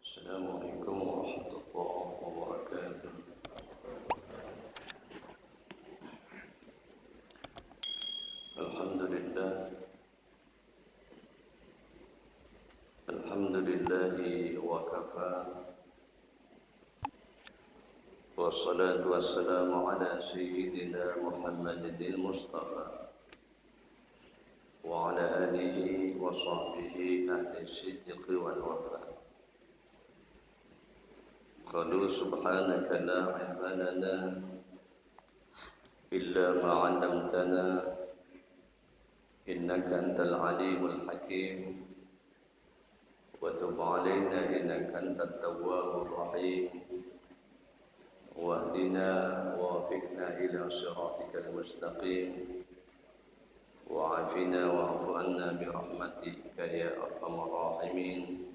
Assalamualaikum warahmatullahi wabarakatuh. Alhamdulillah. Alhamdulillahi wa kafa. Wassalatu wassalamu ala sayyidina Muhammadin Mustafa wa ala alihi wa sahbihi ahli sidqi wal wafa. Qalu subhanaka la ilma lana illa ma 'allamtana innaka antal alimul hakim wa tub 'alaina innaka antat tawwabur rahim wahdina wa wafiqna ila siratikal mustaqim wa 'afina wa'fu 'anna bi rahmatika ya arhamar rahimin.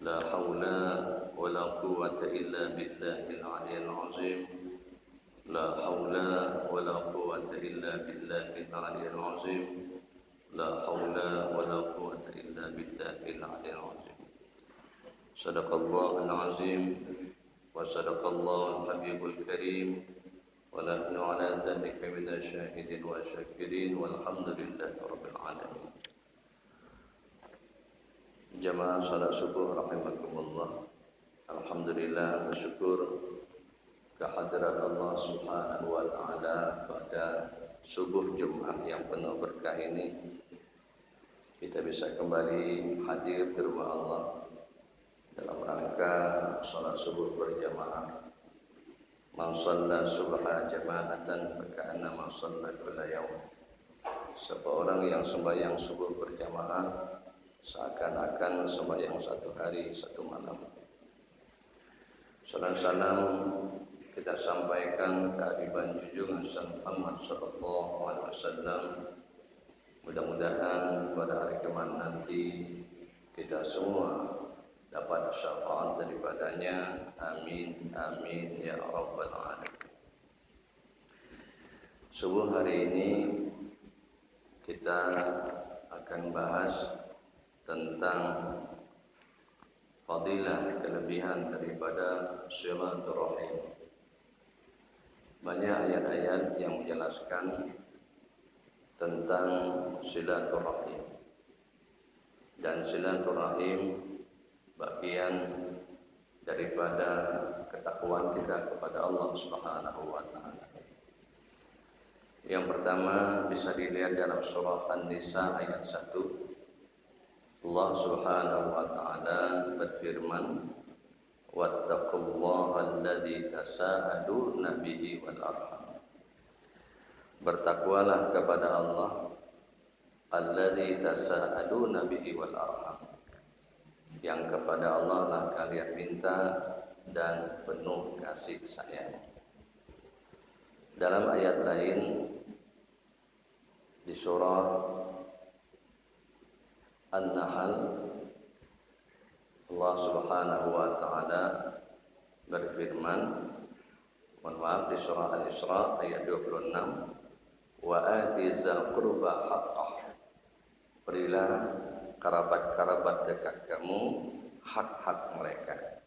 La haula wa la quwwata illa billahil 'aliyyil 'azim. La haula wa la quwwata illa billahil 'aliyyil 'azim. La haula wa la quwwata illa billahil 'aliyyil 'azim. Sadaqallahul 'azim wa sadaqallahul habibul karim wa nahnu 'ala dhalika minasy syahidin wa syakirin walhamdulillahi rabbil alamin. Jamaah salat subuh rahimakumullah. Alhamdulillah, bersyukur kehadirat Allah Subhanahu wa taala pada subuh Jumat yang penuh berkah ini. Kita bisa kembali hadir di rumah Allah dalam rangka salat subuh berjamaah. Man shalla subha jama'atan faka'anna ma shalla kulla yaum. Siapa orang yang sembahyang subuh berjamaah seakan-akan sembahyang satu hari satu malam. Salam kita sampaikan kehadiran junjungan Nabi Muhammad sallallahu alaihi wasallam. Mudah-mudahan pada hari kiamat nanti kita semua dapat syafaat daripadanya. Amin amin ya rabbal alamin. Subuh hari ini kita akan bahas tentang fadilah kelebihan daripada silaturahim. Banyak ayat-ayat yang menjelaskan tentang silaturahim, dan silaturahim bagian daripada ketakwaan kita kepada Allah Subhanahu wa taala. Yang pertama bisa dilihat dalam surah An-Nisa ayat 1. Allah Subhanahu wa taala berfirman, wattaqullaha alladzi tasaaluna bihi wal arham. Bertakwalah kepada Allah alladzi tasaaluna bihi wal arham, yang kepada Allah lah kalian minta dan penuh kasih sayang. Dalam ayat lain di surah An-Nahl, Allah Subhanahu wa taala berfirman, di surah Al-Isra ayat 26, wa ati zal qurba haqqah. Berilah kerabat-kerabat dekat kamu hak-hak mereka.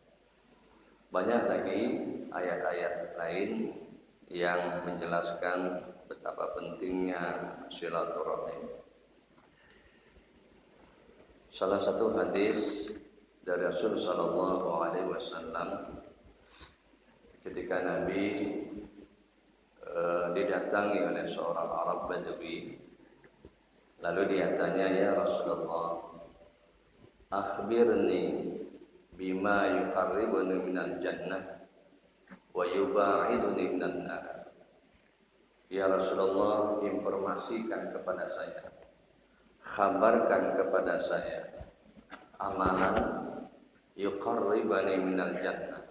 Banyak lagi ayat-ayat lain yang menjelaskan betapa pentingnya silaturahim. Salah satu hadis dari Rasul sallallahu alaihi wasallam, ketika Nabi didatangi oleh seorang Arab Badui, lalu dia tanya, ya Rasulullah, akhbirni bima yuqarribuni minal jannah wa yuba'iduni minan nar. Ya Rasulullah, informasikan kepada saya, khabarkan kepada saya amalan yuqarribani minal jannah,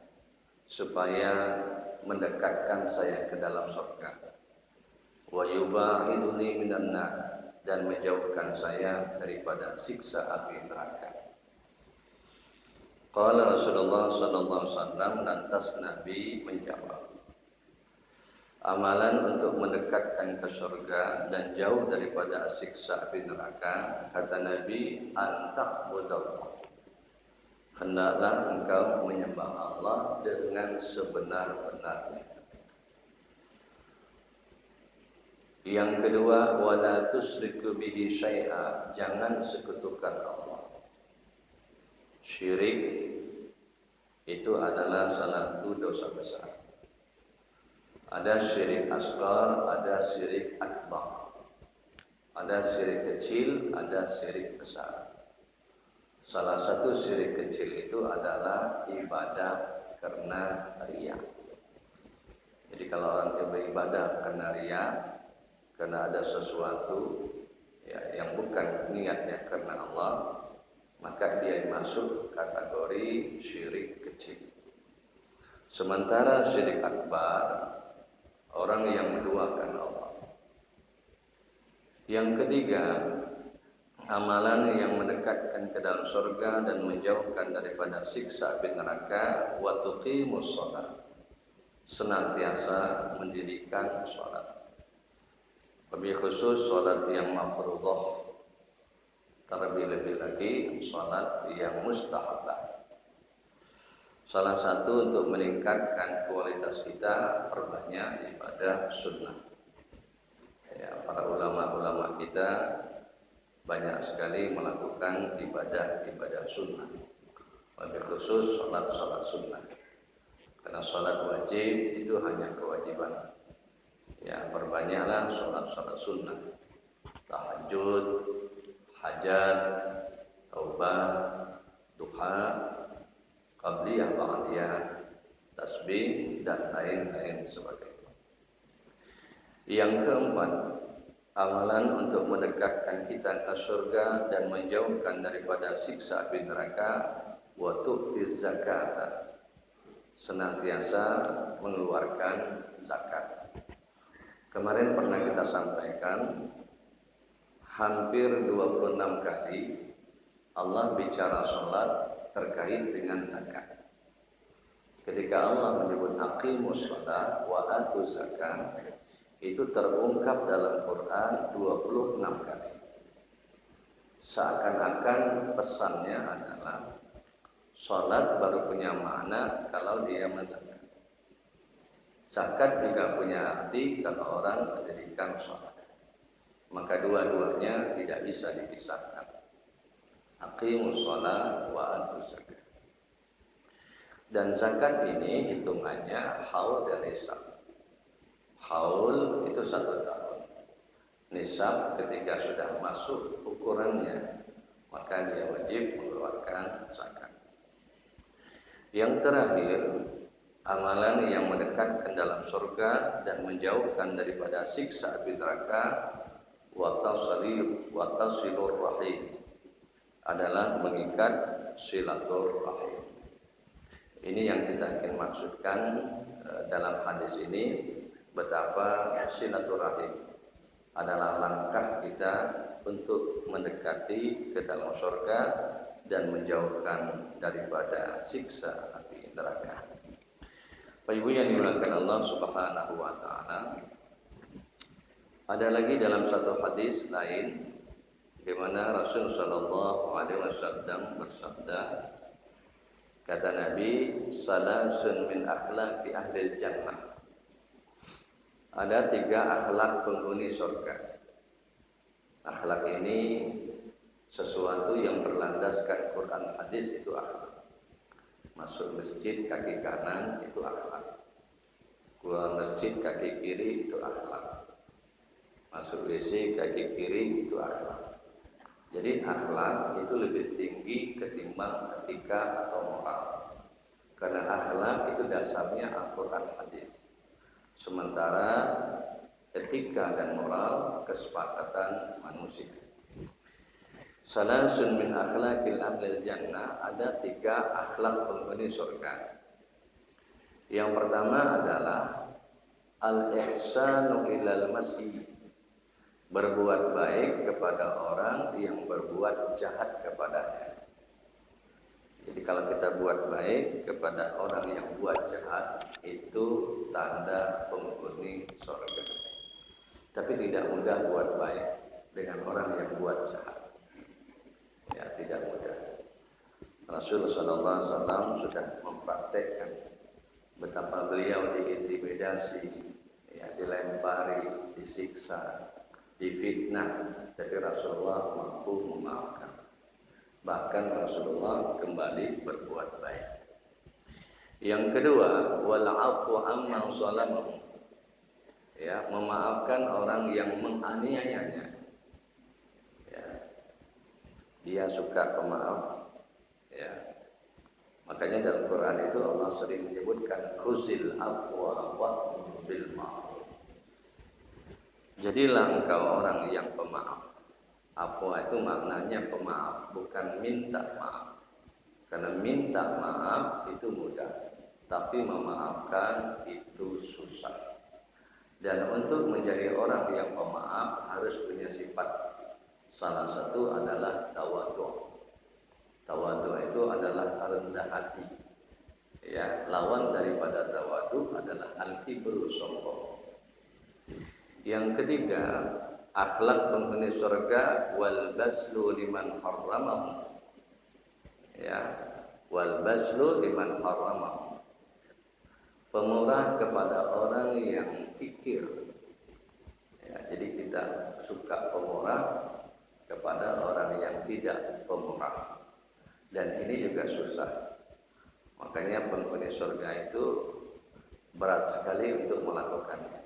supaya mendekatkan saya ke dalam surga, wa yuba'iduni minan nar, dan menjauhkan saya daripada siksa api neraka. Qala Rasulullah sallallahu alaihi wasallam, lantas Nabi menjawab, amalan untuk mendekatkan ke surga dan jauh daripada siksa api neraka, kata Nabi, anta'budallah, hendaklah engkau menyembah Allah dengan sebenar-benarnya. Yang kedua, wala tusyriku bihi syai'a, jangan sekutukan Allah. Syirik itu adalah salah satu dosa besar. Ada syirik asghar, ada syirik akbar. Ada syirik kecil, ada syirik besar. Salah satu syirik kecil itu adalah ibadah karena riya. Jadi kalau orang beribadah karena riya, karena ada sesuatu ya, yang bukan niatnya karena Allah, maka dia masuk kategori syirik kecil. Sementara syirik akbar, orang yang menduakan Allah. Yang ketiga, amalan yang mendekatkan ke dalam surga dan menjauhkan daripada siksa api neraka, wa tuqimus shalah, senantiasa mendirikan salat. Lebih khusus salat yang mafruḍah, terlebih lagi salat yang mustahabah. Salah satu untuk meningkatkan kualitas kita, perbanyak ibadah sunnah. Ya, para ulama-ulama kita banyak sekali melakukan ibadah sunnah, lebih khusus salat sunnah. Karena salat wajib itu hanya kewajiban. Ya, perbanyaklah salat sunnah, tahajud, hajat, taubat, duha, qabliyah, ba'diyah, tasbih dan lain-lain sebagainya. Yang keempat, amalan untuk mendekatkan kita ke surga dan menjauhkan daripada siksa api neraka, wa tu'tiz zakata, senantiasa mengeluarkan zakat. Kemarin pernah kita sampaikan hampir 26 kali Allah bicara salat terkait dengan zakat. Ketika Allah menyebut aqimus shalah wa atuz zakat, itu terungkap dalam Quran 26 kali. Seakan-akan pesannya adalah salat baru punya makna kalau dia menzakat. Zakat juga punya arti kalau orang mendirikan salat. Maka dua-duanya tidak bisa dipisahkan. Aqimus shalah wa atuz zakat. Dan zakat ini hitungannya haul dan nisab. Haul itu 1 tahun. Nisab ketika sudah masuk ukurannya, maka dia wajib mengeluarkan zakat. Yang terakhir, amalan yang mendekatkan dalam surga dan menjauhkan daripada siksa api neraka, wa tasilur rahim, adalah mengikat silaturahim. Ini yang kita ingin maksudkan dalam hadis ini, betapa silaturahim adalah langkah kita untuk mendekati ke dalam surga dan menjauhkan daripada siksa api neraka. Bapak Ibu yang dimuliakan Allah Subhanahu wa taala, ada lagi dalam satu hadis lain di mana Rasul sallallahu alaihi wasallam bersabda, kata Nabi, salasun min akhlaqi ahli jannah. Ada 3 akhlak penghuni surga. Akhlak ini sesuatu yang berlandaskan Quran hadis, itu akhlak. Masuk masjid kaki kanan itu akhlak. Keluar masjid kaki kiri itu akhlak. Masuk WC kaki kiri itu akhlak. Jadi akhlak itu lebih tinggi ketimbang etika atau moral. Karena akhlak itu dasarnya Al-Quran hadis. Sementara etika dan moral kesepakatan manusia. Salasun min akhlaqil ahlil jannah, ada 3 akhlak penghuni surga. Yang pertama adalah al-ihsanu ilal masyi, berbuat baik kepada orang yang berbuat jahat kepadanya. Jadi kalau kita buat baik kepada orang yang buat jahat, itu tanda penghuni surga. Tapi tidak mudah buat baik dengan orang yang buat jahat. Ya, tidak mudah. Rasul sallallahu alaihi wasallam sudah mempraktekkan betapa beliau diintimidasi, ya, dilempari, disiksa, difitnah, tapi Rasulullah mampu memaafkan. Bahkan Rasulullah kembali berbuat baik. Yang kedua, wal afu amman zalamahu. Ya, memaafkan orang yang menganiayanya. Ya. Dia suka pemaaf. Ya. Makanya dalam Quran itu Allah sering menyebutkan khuzil afwa wa'mur bil ma'ruf. Jadilah engkau orang yang pemaaf. Afwa itu maknanya pemaaf, bukan minta maaf. Karena minta maaf itu mudah, tapi memaafkan itu susah. Dan untuk menjadi orang yang pemaaf harus punya sifat. Salah satu adalah tawadhu. Tawadhu itu adalah rendah hati. Ya, lawan daripada tawadhu adalah al-kibru, sombong. Yang ketiga, akhlak penghuni surga, wal baslu liman harramahu. Ya, wal baslu liman harramahu. Pemurah kepada orang yang kikir. Ya, jadi kita suka pemurah kepada orang yang tidak pemurah. Dan ini juga susah. Makanya penghuni surga itu berat sekali untuk melakukannya.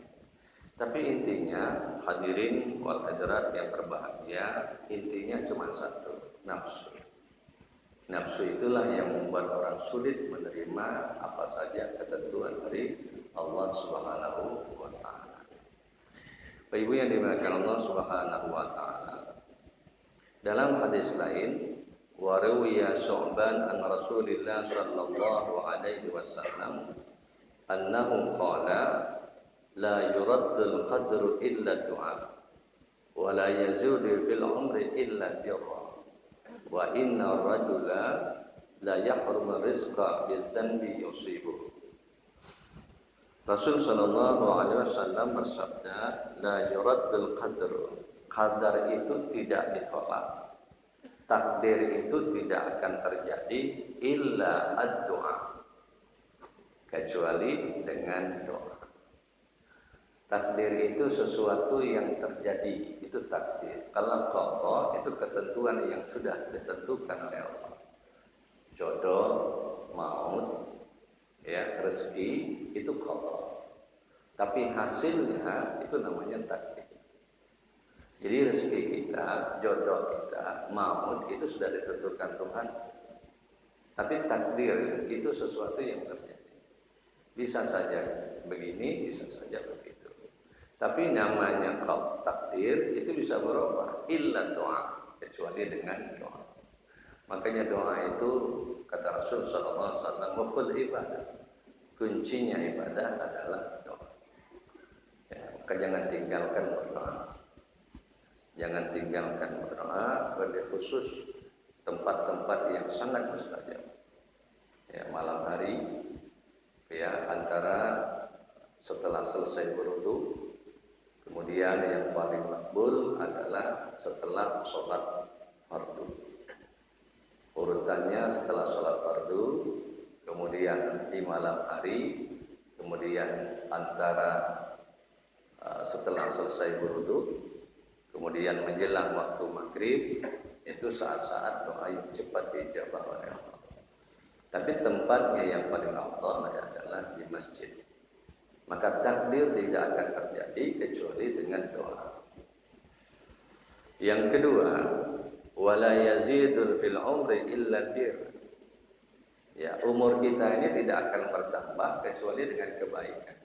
Tapi intinya, hadirin wal hadirat yang berbahagia, intinya cuma satu, nafsu. Nafsu itulah yang membuat orang sulit menerima apa saja ketentuan dari Allah Subhanahu wa taala. Bapak Ibu yang dimuliakan Allah Subhanahu wa taala. Dalam hadis lain, wa rawiya Syu'ban an Rasulillah sallallahu alaihi wasallam annahu qala la yuraddul qadru illa du'a wa la yazudu fil umri illa birra wa inna rajula la yahrumu rizqa bizanbi yusibu. Rasul sallallahu alaihi wasallam bersabda, la yuraddul qadru, qadar itu tidak ditolak, takdir itu tidak akan terjadi illa ad-du'a, kecuali dengan doa. Takdir itu sesuatu yang terjadi, itu takdir. Kalau qada itu ketentuan yang sudah ditentukan oleh Allah. Jodoh, maut, ya, rezeki itu qada. Tapi hasilnya itu namanya takdir. Jadi rezeki kita, jodoh kita, maut itu sudah ditentukan Tuhan. Tapi takdir itu sesuatu yang terjadi. Bisa saja begini, bisa saja begitu. Tapi namanya takdir itu bisa berubah, illa doa, kecuali dengan doa. Makanya doa itu kata Rasul sallallahu alaihi wasallam, muful ibadah. Kuncinya ibadah adalah doa. Ya, maka jangan tinggalkan berdoa. Jangan tinggalkan berdoa, lebih khusus tempat-tempat yang sangat mustajab. Ya, malam hari, ya, antara setelah selesai berwudu. Kemudian yang paling makbul adalah setelah sholat fardu. Urutannya setelah sholat fardu, kemudian di malam hari, kemudian antara setelah selesai berwudu, kemudian menjelang waktu maghrib, itu saat-saat doa yang cepat diijabah oleh Allah. Tapi tempatnya yang paling afdal adalah di masjid. Maka takdir tidak akan terjadi kecuali dengan doa. Yang kedua, wala yazidul fil umri illa bir. Ya, umur kita ini tidak akan bertambah kecuali dengan kebaikan.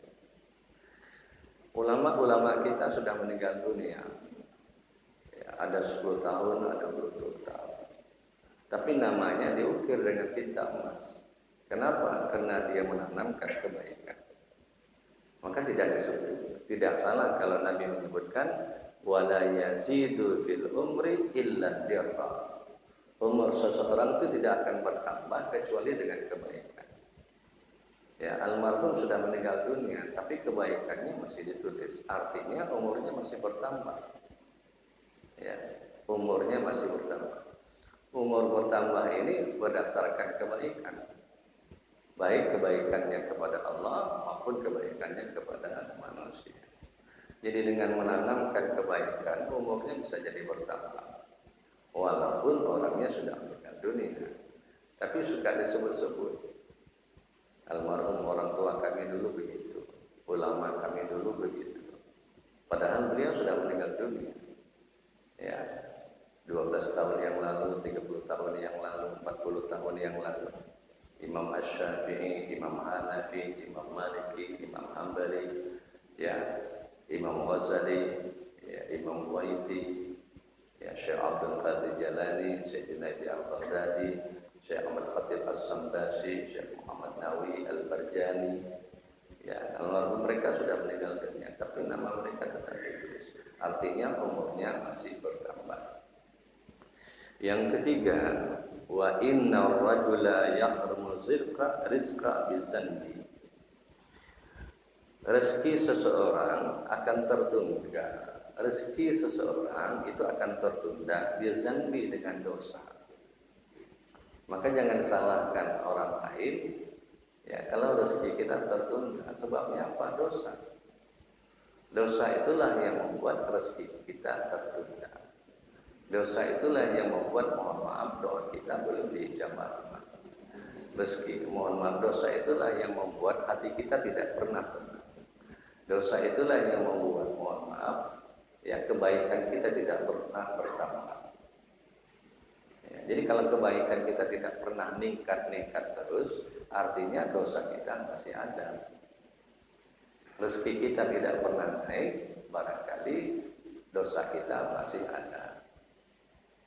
Ulama-ulama kita sudah meninggal dunia. Ya, ada 10 tahun, ada 20 tahun. Tapi namanya diukir dengan tinta emas. Kenapa? Karena dia menanamkan kebaikan. Maka tidak salah kalau Nabi menyebutkan wala yazidu fil umri illa dirra. Umur seseorang itu tidak akan bertambah kecuali dengan kebaikan. Ya, almarhum sudah meninggal dunia, tapi kebaikannya masih ditulis. Artinya umurnya masih bertambah. Ya, umurnya masih bertambah. Umur bertambah ini berdasarkan kebaikan, baik kebaikannya kepada Allah maupun kebaikannya kepada manusia. Jadi dengan menanamkan kebaikan, umurnya bisa jadi bertambah, walaupun orangnya sudah meninggal dunia. Tapi suka disebut-sebut, almarhum orang tua kami dulu begitu, ulama kami dulu begitu. Padahal beliau sudah meninggal dunia. Ya, 12 tahun yang lalu, 30 tahun yang lalu, 40 tahun yang lalu. Imam Asy-Syafi'i, Imam Hanafi, Imam Maliki, Imam Hambali, ya, Imam Ghazali, ya, Imam Waiti, ya, Syekh Abdul Qadir Jalani, Syekh Junaidi Al-Baghdadi, Syekh Ahmad Khatib As-Sambasi, Syekh Muhammad Nawawi Al-Barjani. Ya, almarhum mereka sudah meninggal dunia, tapi nama mereka tetap ditulis. Artinya umurnya masih bertambah. Yang ketiga, wa inna rajula yahrumu rizqa bizanbi. Rezeki seseorang akan tertunda. Rezeki seseorang itu akan tertunda bizanbi dengan dosa. Maka jangan salahkan orang lain. Ya, kalau rezeki kita tertunda, sebabnya apa? Dosa. Dosa itulah yang membuat rezeki kita tertunda. Dosa itulah yang membuat, mohon maaf, doa kita belum dijabah. Rezeki, mohon maaf, dosa itulah yang membuat hati kita tidak pernah tenang. Dosa itulah yang membuat, mohon maaf, ya, kebaikan kita tidak pernah bertambah. Ya, jadi kalau kebaikan kita tidak pernah meningkat terus, artinya dosa kita masih ada. Rezeki kita tidak pernah naik, barangkali dosa kita masih ada.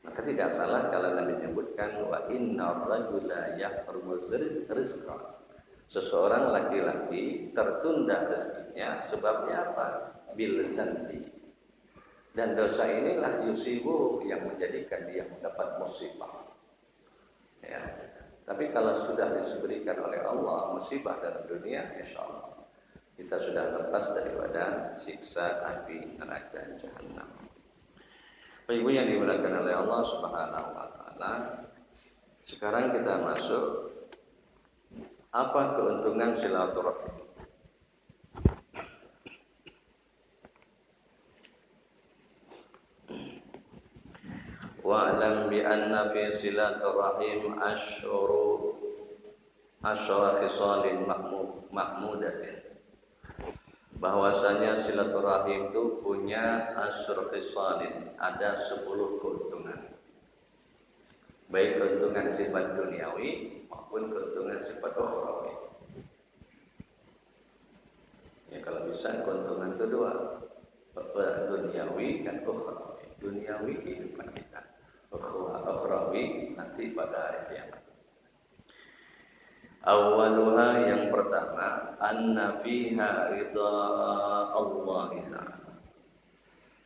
Maka tidak salah kalau Nabi menyebutkan wa inna rajula yahrumu rizqa. Seseorang laki-laki tertunda rezekinya, sebabnya apa? Bil zanbi. Dan dosa inilah yusibu yang menjadikan dia mendapat musibah. Ya. Tapi kalau sudah diberikan oleh Allah musibah dalam dunia, insyaallah kita sudah lepas daripada siksa api neraka jahanam. Ibu yang dimuliakan oleh Allah Subhanahu wa taala, sekarang kita masuk apa keuntungan silaturahim. Wa'lam bi anna fi silaturahim asyara khisalin mahmudatin. Bahwasanya silaturahim itu punya asyara khisalin, ada 10 keuntungan. Baik keuntungan sifat duniawi maupun keuntungan sifat ukhrawi. Ya, kalau bisa keuntungan itu 2, duniawi dan ukhrawi. Duniawi kehidupan kita, ukhrawi nanti pada hari kiamat. Awaluha, yang pertama, anna fiha ridha Allah Ta'ala.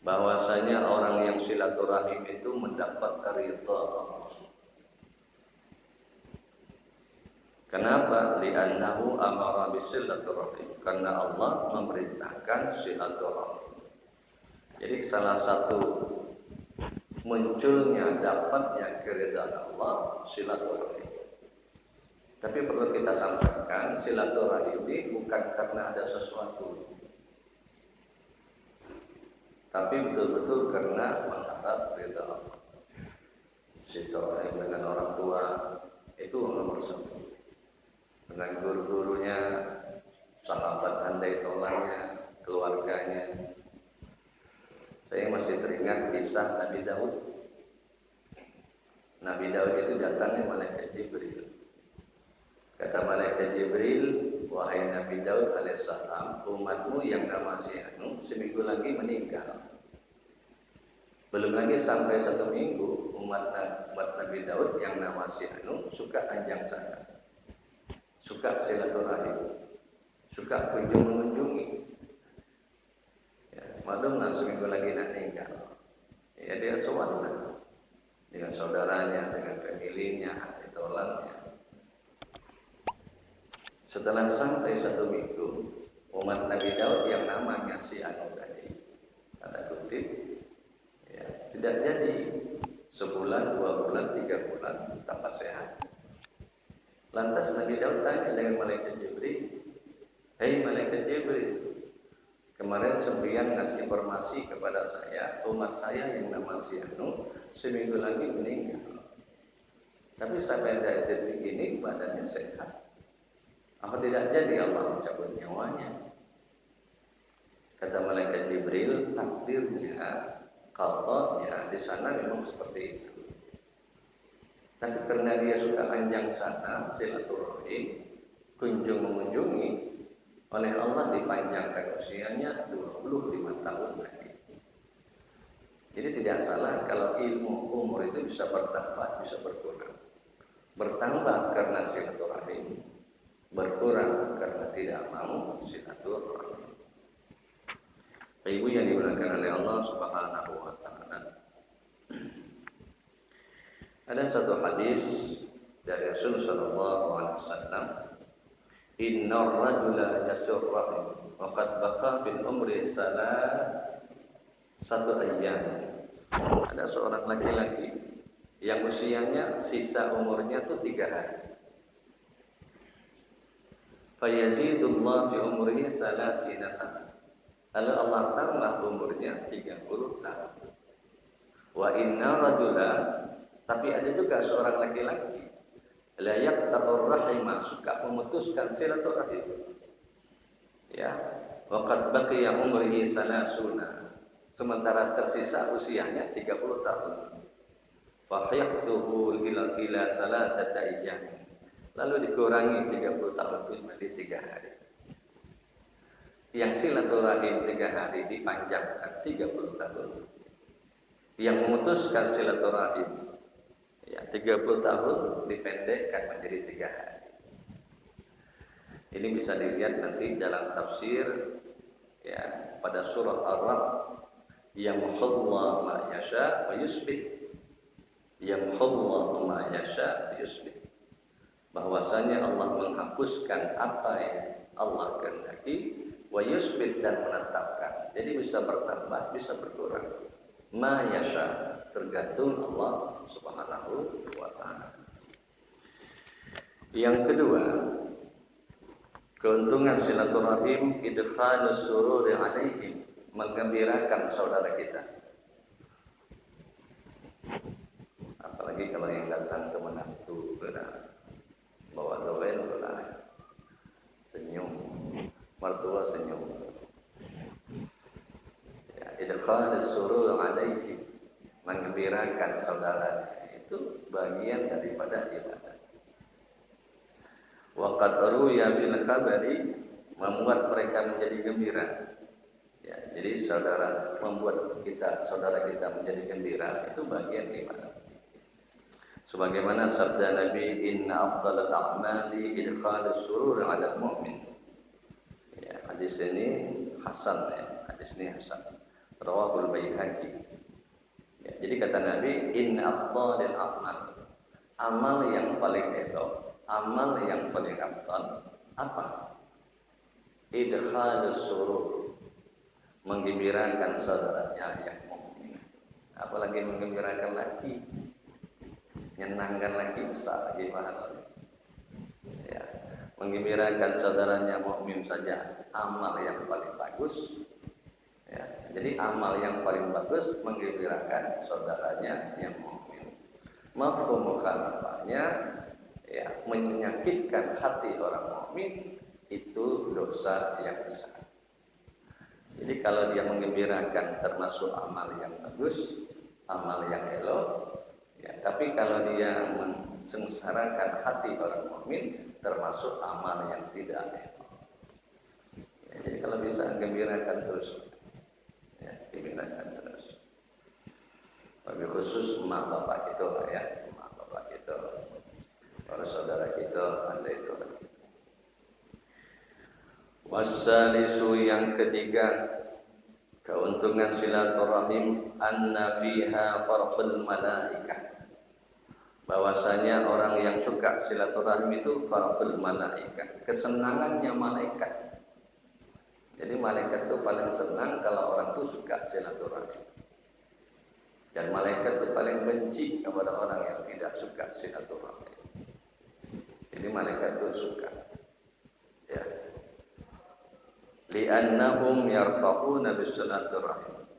Bahwasanya orang yang silaturahim itu mendapat ridha Allah. Kenapa? Li'annahu amara bisilaturahim. Karena Allah memerintahkan silaturahim. Jadi salah satu munculnya, dapatnya keridhaan Allah silaturahim. Tapi perlu kita sampaikan, silaturahim ini bukan karena ada sesuatu, tapi betul-betul karena mengharap ridha Allah. Silaturahim dengan orang tua itu nomor 1. Dengan guru-gurunya, sahabat handai tolanya, keluarganya. Saya masih teringat kisah Nabi Daud. Nabi Daud itu datangnya malaikat Jibril. Kata malaikat Jibril, wahai Nabi Daud alaihissalam, umatmu yang nama si Anu seminggu lagi meninggal. Belum lagi sampai 1 minggu, umat Nabi Daud yang nama si Anu suka anjang sana, suka silaturahim, suka kunjung mengunjungi. Ya, maklum lah seminggu lagi nak meninggal. Ya, dia sowan dengan saudaranya, dengan familinya, hati tolannya. Setelah sampai 1 minggu, umat Nabi Daud yang namanya si Anu tadi, tanda kutip, ya, tidak jadi sebulan, 2 bulan, 3 bulan tambah sehat. Lantas Nabi Daud tanya dengan malaikat Jibril, "Hei malaikat Jibril, kemarin sembian ngasih informasi kepada saya, umat saya yang nama si Anu seminggu lagi meninggal. Tapi sampai saya detik ini badannya sehat. Apa tidak jadi Allah mencabut nyawanya?" Kata malaikat Jibril, takdirnya, qadanya di sana memang seperti itu. Tapi karena dia suka anjang sana, silaturahim, kunjung mengunjungi, oleh Allah dipanjangkan usianya 25 tahun lagi. Jadi tidak salah kalau ilmu umur itu bisa bertambah, bisa berkurang. Bertambah karena silaturahim, berkurang karena tidak mau silaturahim. Ibu yang dimuliakan oleh Allah Subhanahu wa taala. Ada satu hadis dari Rasul sallallahu alaihi wasallam, "Innar rajula yasur rahim wa qad baqa bil umri satu ayyam." Ada seorang laki-laki yang usianya sisa umurnya itu 3 hari. Fayazidullah fi umrihi salasina sana. Lalu Allah tambah umurnya 30 tahun. Wa inna rajula, tapi ada juga seorang laki-laki la yaqta'ur rahima, suka memutuskan silaturahim. Ya, wa qad baqiya umrihi salasuna, sementara tersisa usianya 30 tahun. Fa yaqtuhu ila salasata ayyam. Lalu dikurangi 30 tahun itu menjadi 3 hari. Yang silaturahim 3 hari dipanjangkan 30 tahun. Yang memutuskan silaturahim 30 tahun dipendekkan menjadi 3 hari. Ini bisa dilihat nanti dalam tafsir pada surah Ar-Ra'd, yamhullahu ma yasha wa yusbit. Yamhullahu ma yasha wa yusbit. Bahwasanya Allah menghapuskan apa yang Allah kehendaki, wa yusbit, dan menetapkan. Jadi bisa bertambah, bisa berkurang. Ma yasha, tergantung Allah Subhanahu wa taala. Yang kedua, keuntungan silaturahim idkhalus sururi alaihim, menggembirakan saudara kita. Apalagi kalau yang datang ke menantu, bawa doain, senyum, mertua senyum. Idkhalus sururi alaihim, menggembirakan saudaranya, itu bagian daripada ibadah. Wa qad ruya fil khabari, membuat mereka menjadi gembira. Jadi membuat saudara kita menjadi gembira itu bagian ibadah. Sebagaimana sabda Nabi, "Inna afdhalal a'mali idkhalus surur 'alal mu'min." Hadis ini hasan, hadis ini hasan. Rawahul Baihaqi. Jadi kata Nabi, "Inna afdhalal a'mal." Amal yang paling elok, amal yang paling afdal apa? Idkhalus surur, menggembirakan saudaranya yang mukmin. Apalagi menggembirakan lagi, menyenangkan lagi, besar lagi pahalanya. Menggembirakan saudaranya mukmin saja amal yang paling bagus. Jadi amal yang paling bagus menggembirakan saudaranya yang mukmin. Mafhum mukhalafahnya, menyakitkan hati orang mukmin itu dosa yang besar. Jadi kalau dia menggembirakan termasuk amal yang bagus, amal yang elok. Tapi kalau dia mensengsarakan hati orang mukmin, termasuk amal yang tidak elok. Jadi kalau bisa gembirakan terus, gembirakan terus. Tapi khusus emak bapak kita emak bapak kita, para saudara kita, anda itu. Wassalisu, yang ketiga, keuntungan silaturahim, anna fiha farhul malaikah. Bahwasanya orang yang suka silaturahim itu farhul malaikah, kesenangannya malaikat. Jadi malaikat itu paling senang kalau orang itu suka silaturahim. Dan malaikat itu paling benci kepada orang yang tidak suka silaturahim. Jadi malaikat itu suka. Ya. Li'annahum yarfa'una bisilaturahim.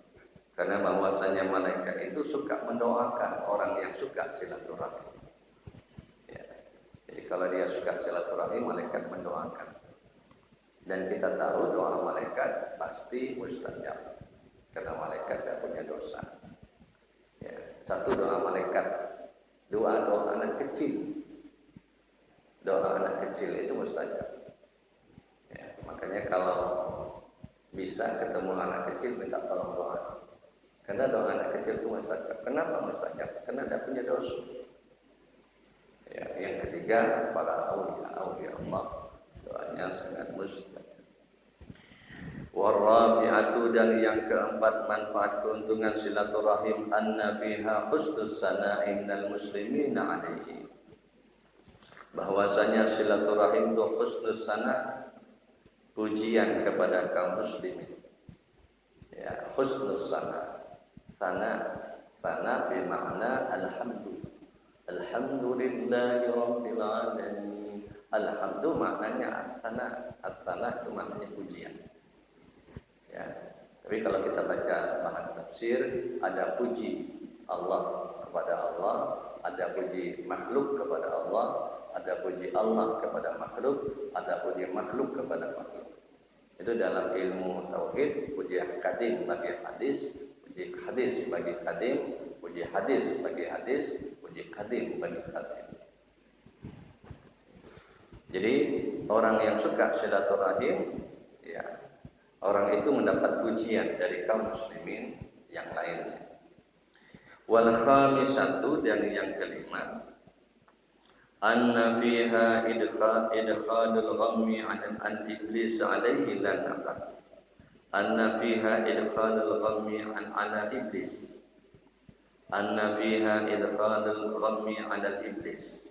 Karena bahwasanya malaikat itu suka mendoakan orang yang suka silaturahim. Ya. Jadi kalau dia suka silaturahim, malaikat mendoakan. Dan kita tahu doa malaikat pasti mustajab. Karena malaikat tidak punya dosa. Ya, satu doa malaikat, doa anak kecil. Doa anak kecil itu mustajab. Ya, makanya kalau bisa ketemu anak kecil minta tolong doa. Karena doa anak kecil itu mustajab. Kenapa mustajab? Karena tidak punya dosa. Ya, yang ketiga para aulia Allah, doanya sangat mustajab. Warabi'atu, dan yang keempat manfaat keuntungan silaturahim anna fiha husnus sana'i minal muslimina alaihi. Bahwasanya silaturahim itu husnus sana, pujian kepada kaum muslimin. Ya, husnus sana. Sana bermakna alhamdulillah. Alhamdulillahi rabbil alamin. Alhamdulillah maknanya as-sana. As-sana itu maknanya pujian. Ya, tapi kalau kita baca bahas tafsir, ada puji Allah kepada Allah, ada puji makhluk kepada Allah, ada puji Allah kepada makhluk, ada puji makhluk kepada makhluk. Itu dalam ilmu tauhid, puji qadim bagi hadis, puji hadis bagi qadim, puji hadis bagi hadis, puji qadim bagi qadim. Jadi orang yang suka silaturahim, ya, orang itu mendapat pujian dari kaum muslimin yang lainnya. Wal khamisatu, dan yang kelima, anna fiha idkhalul ghammi an iblis alaihi lanaqat. Anna fiha idkhalul ghammi ala iblis. Anna fiha idkhalul ghammi ala iblis.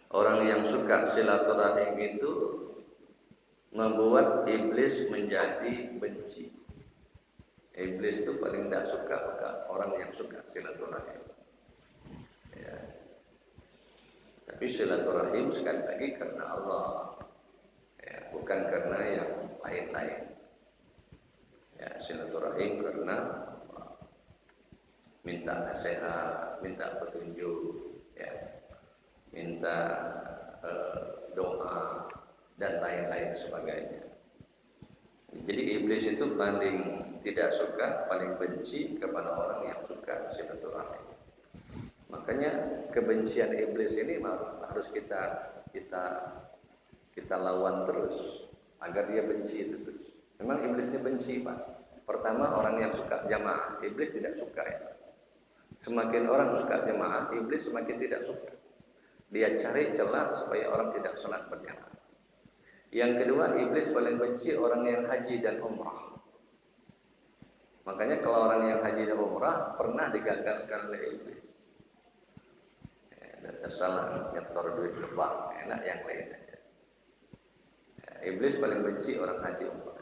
Orang yang suka silaturahim itu membuat iblis menjadi benci. Iblis itu paling tidak suka orang yang suka silaturahim. Ya. Tapi silaturahim sekali lagi karena Allah, ya, bukan karena yang lain-lain. Ya, silaturahim karena minta nasihat, minta petunjuk, ya, minta doa dan lain-lain sebagainya. Jadi iblis itu paling tidak suka, paling benci kepada orang yang suka silaturahim. Makanya kebencian iblis ini harus kita lawan terus agar dia benci itu terus. Memang iblis ini benci, Pak. Pertama, orang yang suka jamaah, iblis tidak suka, ya. Semakin orang suka jamaah, iblis semakin tidak suka. Dia cari celah supaya orang tidak sholat berjamaah. Yang kedua, iblis paling benci orang yang haji dan umrah. Makanya kalau orang yang haji dan umrah pernah digagalkan oleh iblis. Salah nyetor duit ke bank, enak yang lain aja. Iblis paling benci orang haji umrah.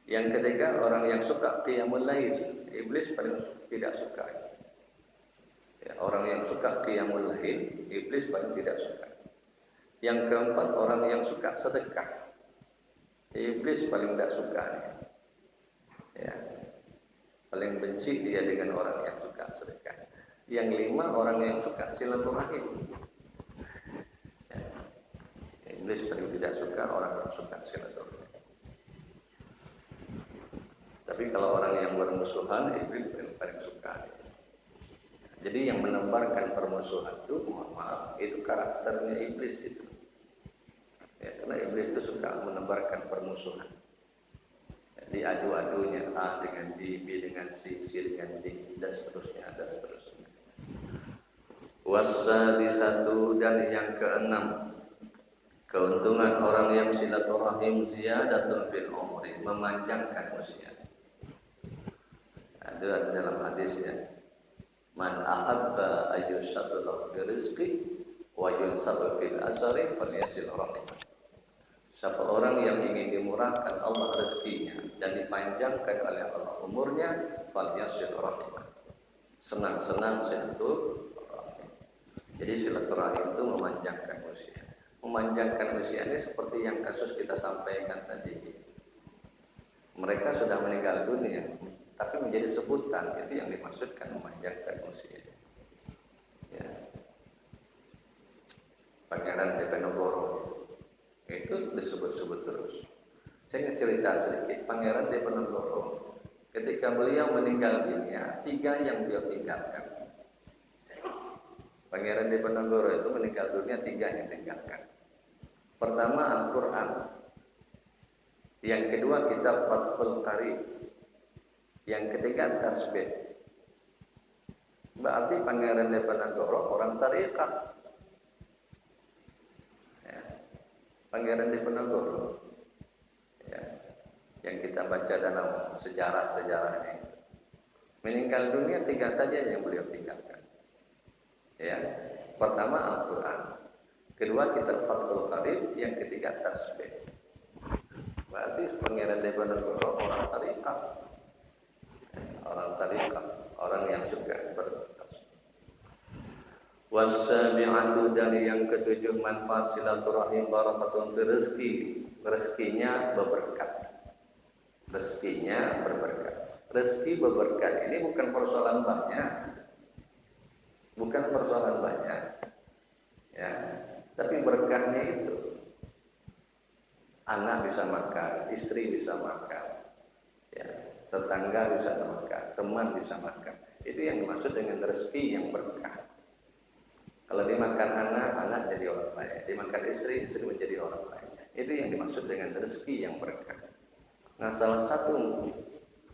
Yang ketiga, orang yang suka qiyamul lail, iblis paling tidak suka. Ya, orang yang suka qiyamul lail, iblis paling tidak suka. Yang keempat, orang yang suka sedekah, iblis paling tidak suka. Ya, paling benci dia dengan orang yang suka sedekah. Yang lima, orang yang suka silaturahim. Ya, iblis paling tidak suka orang yang suka silaturahim. Tapi kalau orang yang bermusuhan, iblis paling suka. Jadi yang menebarkan permusuhan itu, mohon maaf, itu karakternya iblis itu. Ya, karena iblis itu suka menebarkan permusuhan. Ya, diadu-adunya A dengan B dengan C dengan D, dan seterusnya, dan seterusnya. Wassadisatu, dan yang keenam, keuntungan orang yang silaturahim ziyadatun fil umri, memanjangkan usia. Ada dalam hadisnya, man ahabba ayyushatul fi rizqi wa yunsabu fil asari falyasil rahim. Siapa orang yang ingin dimurahkan Allah rezekinya dan dipanjangkan oleh Allah umurnya, falyasil rahimah. Senang-senang silaturahim. Jadi silaturahim itu memanjangkan usia. Memanjangkan usia ini seperti yang kasus kita sampaikan tadi. Mereka sudah meninggal dunia, tapi menjadi sebutan, itu yang dimaksudkan memanjangkan usia. Ya. Pangeran Diponegoro itu disebut-sebut terus. Saya ingin cerita sedikit. Pangeran Diponegoro, ketika beliau meninggal dunia, 3 yang beliau tinggalkan. Pangeran Diponegoro itu meninggal dunia, 3 yang tinggalkan. Pertama Al-Quran, yang kedua kitab Fathul Qarib, yang ketiga tasbih. Berarti Pangeran Diponegoro orang tariqah. Ya. Pangeran Diponegoro, ya, yang kita baca dalam sejarah-sejarahnya, meninggal dunia 3 saja yang beliau tinggalkan. Ya, pertama Al-Quran, kedua kitab Fathul Qarib, yang ketiga tasbih. Berarti Pangeran Diponegoro orang tariqah, orang yang suka bertasbih. Wasabi'atu, dari yang ketujuh manfaat silaturahim barakatun fi rezeki, rezekinya berberkat. Rezekinya berberkat. Rezeki berberkat ini bukan persoalan banyak, bukan persoalan banyak, ya, tapi berkahnya itu anak bisa makan, istri bisa makan, ya, tetangga bisa makan, teman bisa makan. Itu yang dimaksud dengan rezeki yang berkah. Kalau dimakan anak jadi orang baik. Dimakan istri menjadi orang baik. Itu yang dimaksud dengan rezeki yang berkah. Nah, salah satu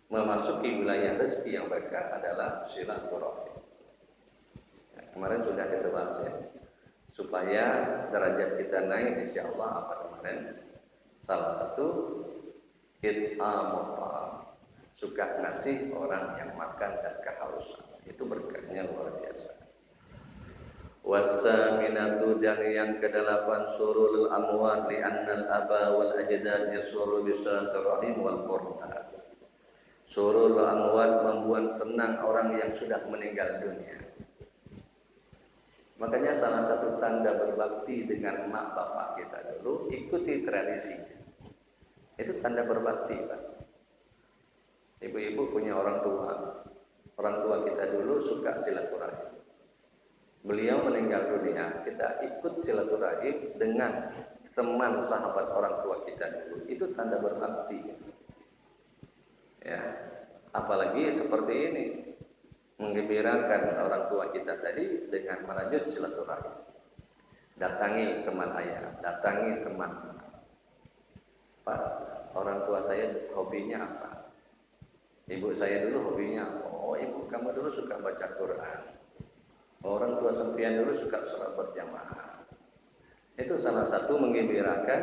memasuki wilayah rezeki yang berkah adalah silaturahim. Nah, kemarin sudah kita bahas ya. Supaya derajat kita naik, insya Allah apa kemarin? Salah satu it'amut ta'am, suka ngasih orang yang makan dan kehausan. Itu berkahnya luar biasa. Wasaminatu, dan yang ke-8 surul amwat li annal aba wal ajdad yasuru bisalaturrahim wal qurba. Surul amwat, membuat senang orang yang sudah meninggal dunia. Makanya salah satu tanda berbakti dengan mak bapak kita dulu, ikuti tradisi. Itu tanda berbakti, Pak. Ibu-ibu punya orang tua kita dulu suka silaturahim. Beliau meninggal dunia, kita ikut silaturahim dengan teman sahabat orang tua kita dulu. Itu tanda berbakti. Ya, apalagi seperti ini, menggembirakan orang tua kita tadi dengan merajut silaturahim. Datangi teman ayah, datangi teman. Pak, orang tua saya hobinya apa? Ibu saya dulu hobinya apa? Oh, ibu kamu dulu suka baca Quran. Orang tua sampean dulu suka sholat berjamaah. Itu salah satu menggembirakan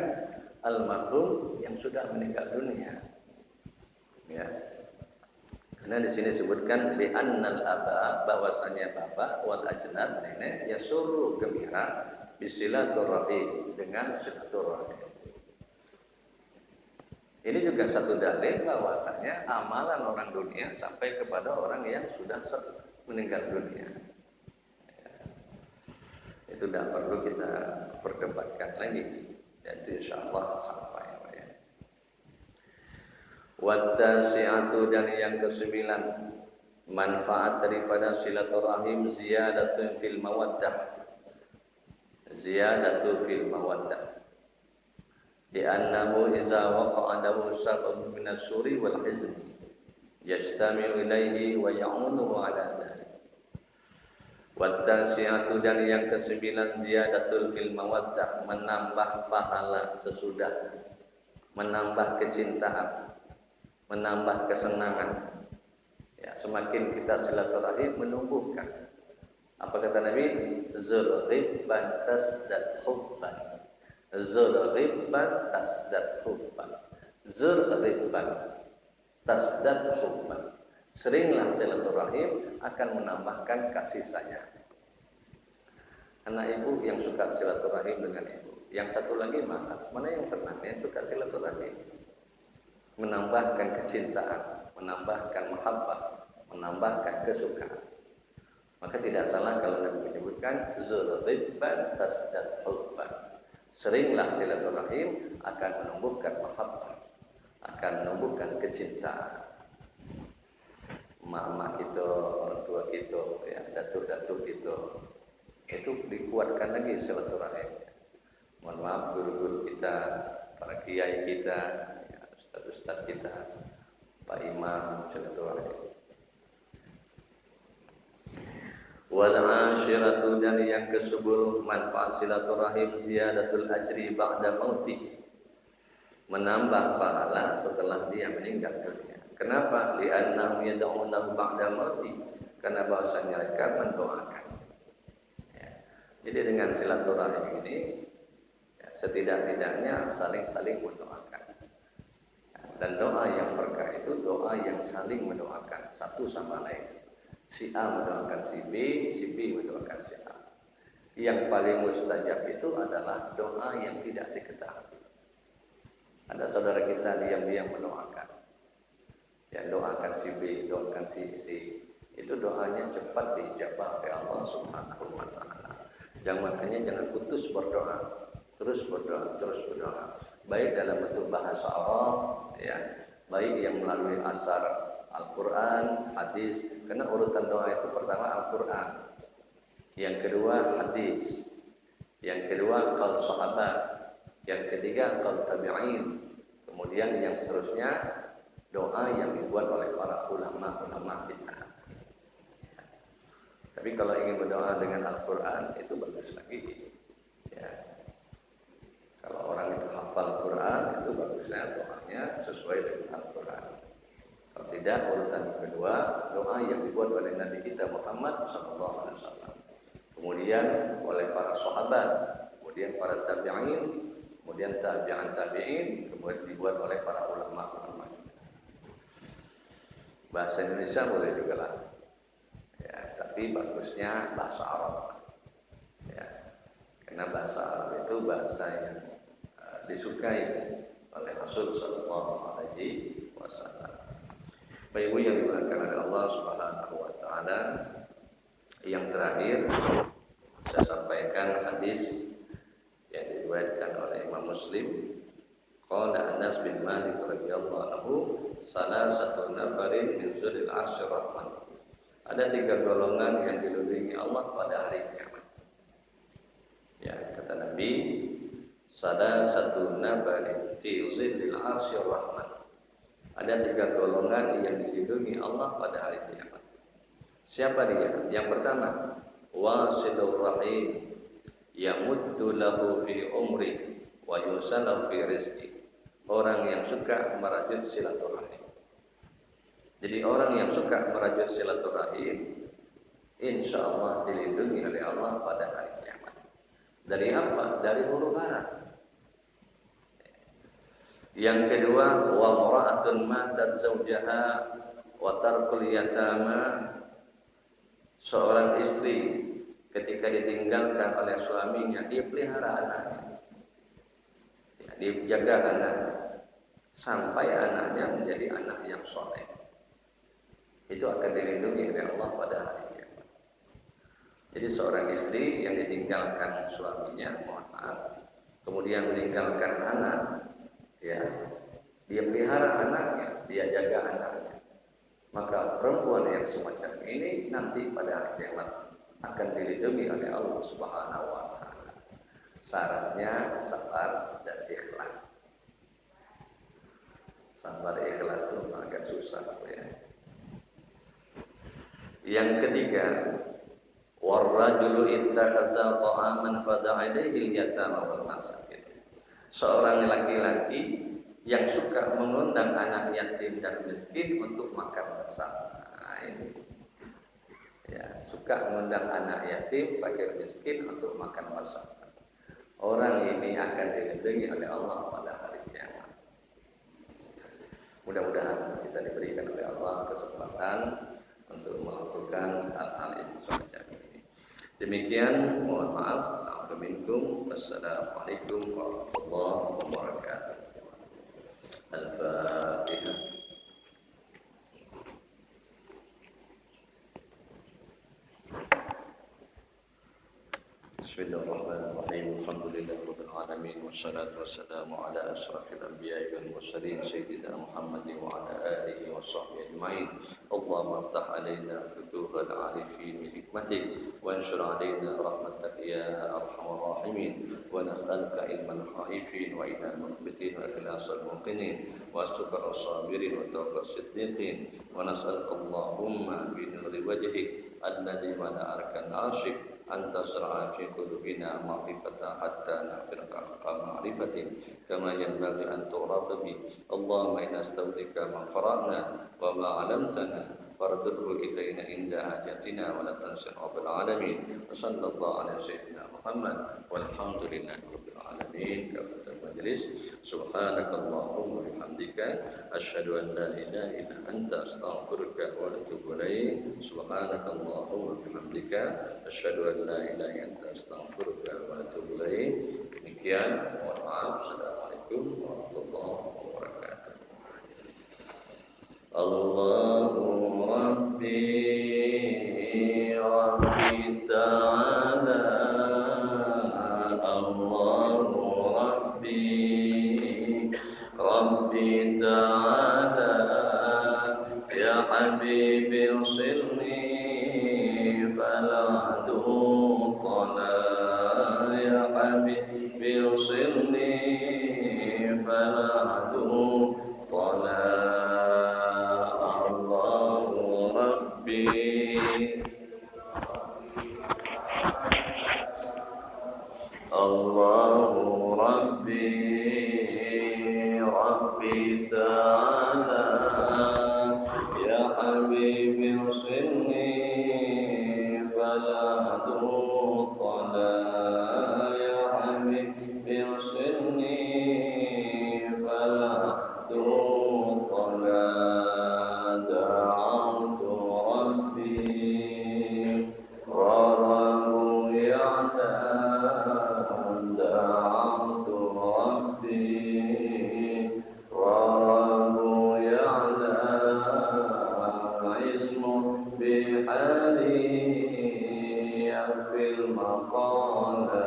almarhum yang sudah meninggal dunia. Ya. Karena di sini disebutkan bi annal aba, bahwasanya bapak wal ajdad, nenek, yasuru, gembira bisilaturrahim, dengan silaturahim. Ini juga satu dalil bahwasanya amalan orang dunia sampai kepada orang yang sudah meninggal dunia. Itu tidak perlu kita perdebatkan lagi. Jadi insyaallah sampai ya. Wattasi'atu, dan yang ke-9 manfaat daripada silaturahim ziyadatun fil mawaddah. Ziyadatu fil mawaddah. Di annahu iza waqa'a lahu sababun min as-suri wal hizn yajtami'u ilayhi wa ya'unuhu 'ala dhalik. Wattasi'atu, dan yang ke-9 ziyadatul fil mawaddah, menambah pahala sesudah, menambah kecintaan, menambah kesenangan. Ya, semakin kita silaturahim menumbuhkan. Apa kata Nabi? Zur ghibban tasdad hubban. Zur ghibban tasdad hubban. Zur ghibban tasdad hubban. Seringlah silaturahim akan menambahkan kasih sayang. Anak ibu yang suka silaturahim dengan ibu, yang satu lagi malas, mana yang senang yang suka silaturahim? Menambahkan kecintaan, menambahkan mahabbah. menambahkan kesukaan. Maka tidak salah kalau Nabi menyebutkan zurribban tasdad hubban. Seringlah silaturahim akan menumbuhkan mahabbah, akan menumbuhkan kecintaan. Emak-emak kita, orang tua kita, ya, datuk-datuk kita, itu dikuatkan lagi silaturahim. Mohon maaf guru-guru kita, para kiai kita, ya, ustaz-ustaz kita, Pak Imam, silaturahim. Wal asyiratu, dan yang ke-10 manfaat silaturahim ziyadatul ajri ba'da mautih, menambah pahala setelah dia meninggal dunia. Kenapa? Li'annahum yad'unahu ba'da mautih, karena bahwasanya mereka mendoakan. Ya. Jadi dengan silaturahim ini ya, setidak-tidaknya saling mendoakan. Dan doa yang berkah itu doa yang saling mendoakan satu sama lain. Si A mendoakan si B mendoakan si A. Yang paling mustajab itu adalah doa yang tidak diketahui. Ada saudara kita diam-diam mendoakan. Ya, doakan si B, doakan si C. Itu doanya cepat dijabah oleh Allah Subhanahu wa taala. Makanya jangan putus berdoa. Terus berdoa. Baik dalam bentuk bahasa Arab, ya, baik yang melalui asar Al-Quran, hadis. Karena urutan doa itu pertama Al-Quran, yang kedua hadis, yang kedua qaul sahabat, yang ketiga qaul tabi'in, kemudian yang seterusnya doa yang dibuat oleh para ulama kita. Tapi kalau ingin berdoa dengan Al-Quran itu bagus lagi. Ya. Kalau orang itu hafal Quran itu bagusnya doanya sesuai dengan Al-Quran. Kalau tidak, urutan kedua doa yang dibuat oleh Nabi kita Muhammad SAW, kemudian oleh para sahabat, kemudian para tabi'in, kemudian tabi'in, kemudian dibuat oleh para ulama. Bahasa Indonesia boleh juga lah, ya, tapi bagusnya bahasa Arab, ya, karena bahasa Arab itu bahasa yang disukai oleh Rasul Sallallahu Alaihi Wasallam. Bapak Ibu yang dimuliakan oleh Allah Subhanahu wa taala, yang terakhir saya sampaikan hadis yang diriwayatkan oleh Imam Muslim. Qala Anas bin Malik radhiyallahu anhu, salasatu nafarin min zulil arsyir rahman. Ada 3 golongan yang dilindungi Allah pada hari kiamat. Ya, kata Nabi, salasatu nafarin fi zulil arsyir rahman. Ada 3 golongan yang dilindungi Allah pada hari kiamat. Siapa dia? Yang pertama, wasilur rahim, yamuddu lahu fi umri wa yusallu fi rizqi. Orang yang suka merajut silaturahim. Jadi orang yang suka merajut silaturahim, insya Allah dilindungi oleh Allah pada hari kiamat. Dari apa? Dari huru hara. Yang kedua, wa mar'atun matat zawjaha wa tarkul yatama, seorang istri ketika ditinggalkan oleh suaminya, dia pelihara anaknya, ya, dia jaga anaknya sampai anaknya menjadi anak yang soleh. Itu akan dilindungi oleh Allah pada hari kiamat. Jadi seorang istri yang ditinggalkan suaminya, mohon maaf, kemudian meninggalkan anak, ya, dia pelihara anaknya, dia jaga anaknya, maka perempuan yang semacam ini nanti pada hari kiamat akan dilindungi oleh Allah Subhanahu wa taala. Syaratnya sabar dan ikhlas. Sabar ikhlas itu agak susah, ya. Yang ketiga, warrajulu ittakhadha ta'aman fada'a ilayhi al-yatama wal masakin. Seorang laki-laki yang suka mengundang anak yatim dan miskin untuk makan bersama. Nah, ini, ya, suka mengundang anak yatim, fakir, miskin untuk makan bersama. Orang ini akan dilindungi oleh Allah pada hari kiamat. Mudah-mudahan kita diberikan oleh Allah kesempatan untuk melakukan hal-hal yang semacam ini. Demikian, mohon maaf. Assalamualaikum warahmatullahi wabarakatuh. Al-Fatihah. Bismillahirrahmanirrahim. Alhamdulillahirabbil alamin wassalatu wassalamu ala asyrafil anbiya'i wal mursalin sayyidina Muhammadin wa ala alihi wa sahbihi ajma'in. Allahumma iftah alaina futuhal arifin bi hikmatik wa anshur alaina rahmatak ya arhamar rahimin wa nas'aluka ilman khaifin wa ilman mukhbitin wa ikhlasal muqinin wa syukra sabirin wa tawfiq siddiqin wa nas'aluka Allahumma bi nuri wajhik alladhi mana arkan arshik anta sra'a fi qulubina ma'rifata hatta nafirqa ma'rifatin kama yanbaghi an tu'rafa bi. Allahumma inna astawdika ma qara'na wa ma 'allamtana fardurhu ilaina inda hajatina wa la tansir rabbil alamin. Wa sallallahu ala sayyidina Muhammad walhamdulillahi rabbil alamin. Kafatul majlis. Subhanakallahumma wa bihamdika asyhadu an la ilaha illa anta astaghfiruka wa atubu ilaik. Subhanakallahumma wa bihamdika asyhadu an la ilaha illa anta astaghfiruka wa atubu ilaik. Demikian, mohon maaf. Assalamualaikum warahmatullahi wabarakatuh. Allahu Rabbi Rabbi ta'ala, Allahu Rabbi Rabbi ta'ala, ya Habibi usilni fala tuqala, ya Habibi usilni fala tuqala. Allahu Rabbi Rabbi ta'ala, ya Habibi usilni fala tuqala, ya Habibi usilni fala tuqala. Da'autu Rabbi wa lahu ya'lam, da'autu Rabbi wa lahu ya'lam, ilmu bihali fil maqala,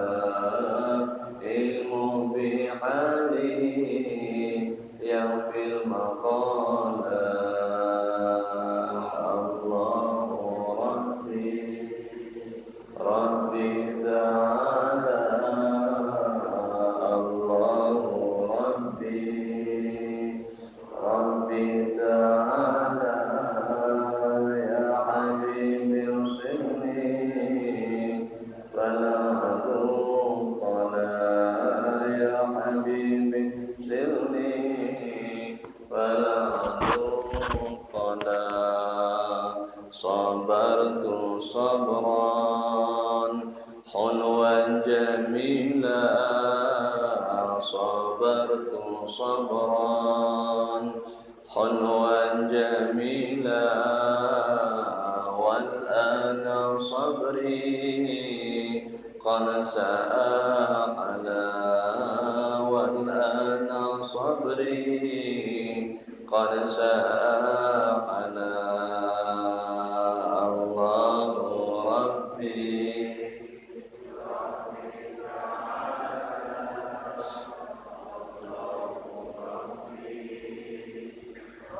ilmu bihali fil maqala. Rabbi ta'ala, Allahu Rabbi Rabbi ta'ala, ya Habibi usilni fala tuqala, ya Habibi usilni fala tuqala. Sabartu sabran hulwan jamila, sabartu sabran hulwan jamila, wal ana sabri qad sa'ala, wal ana sabri qad sa'ala. Allahu Rabbi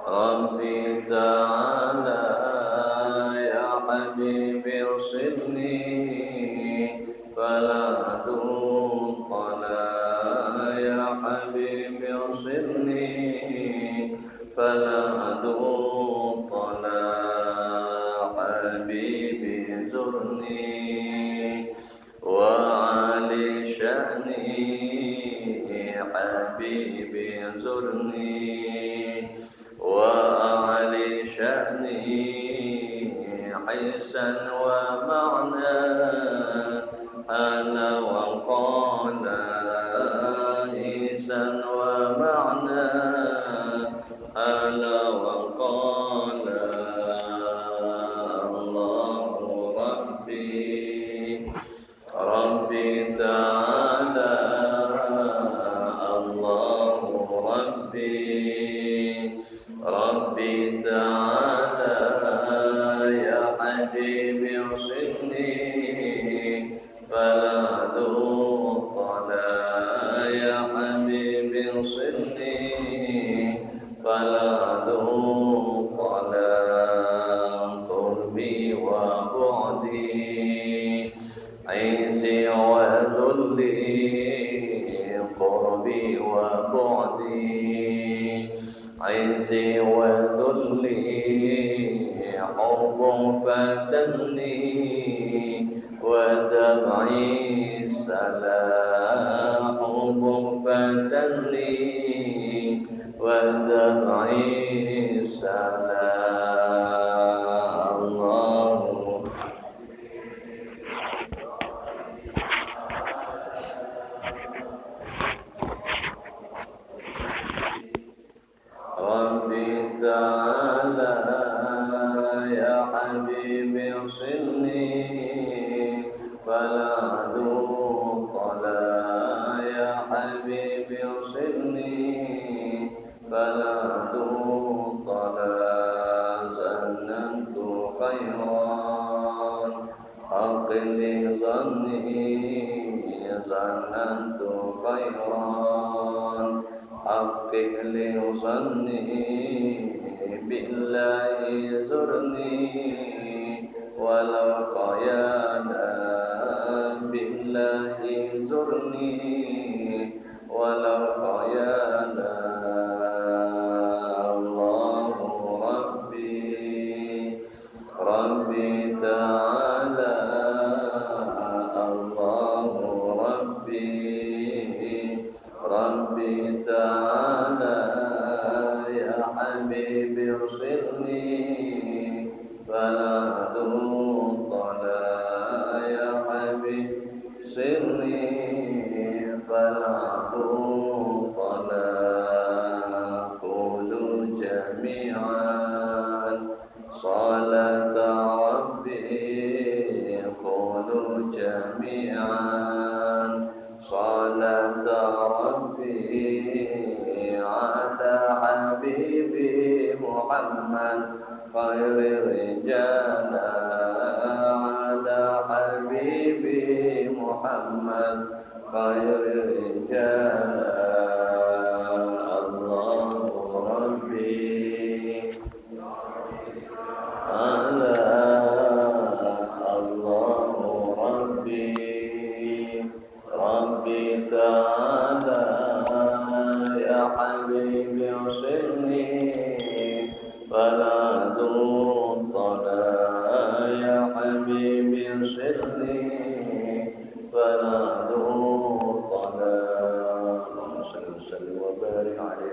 Rabbi ta'ala, ya Habibi usilni fala tuqala, ya Habibi usilni fala tuqala. Habibi zurni wa ali sya'ni, Habibi zurni wa ali sya'ni, hisan wa ma'na ana wa qala, hisan wa ma'na ana wa qala. Allahu Rabbi Rabbi ta'ala, Allahu Rabbi Rabbi ta'ala, ya Habibi usilni fala قربي وبعدي عزي وذلي حب فتني ودمعي سلا حب فتني ودمعي سلا الله ربي تعالى يا حبيبي صلني فلا طلا يا حبيبي صلني فلا طلا زننت خيرا حق ظني زننت خيرا حقق لظني بالله زرني ولو خيالا بالله زرني ولو خيالا الله ربي تعالى الله ربي تعالى يا حبيبي ارسلني فلا طلا يا حبيبي ارسلني فلا طلا قولوا جميعا صلاة ربي قولوا جميعا صلاة ربي على حبيبي محمد خير الرجال على حبيبي محمد خير الرجال الله ربي على الله ربي تعالى يا حبيبي ارسلني فلا طلا يا حبيبي ارسلني فلا طلا اللهم صل وسلم وبارك عليه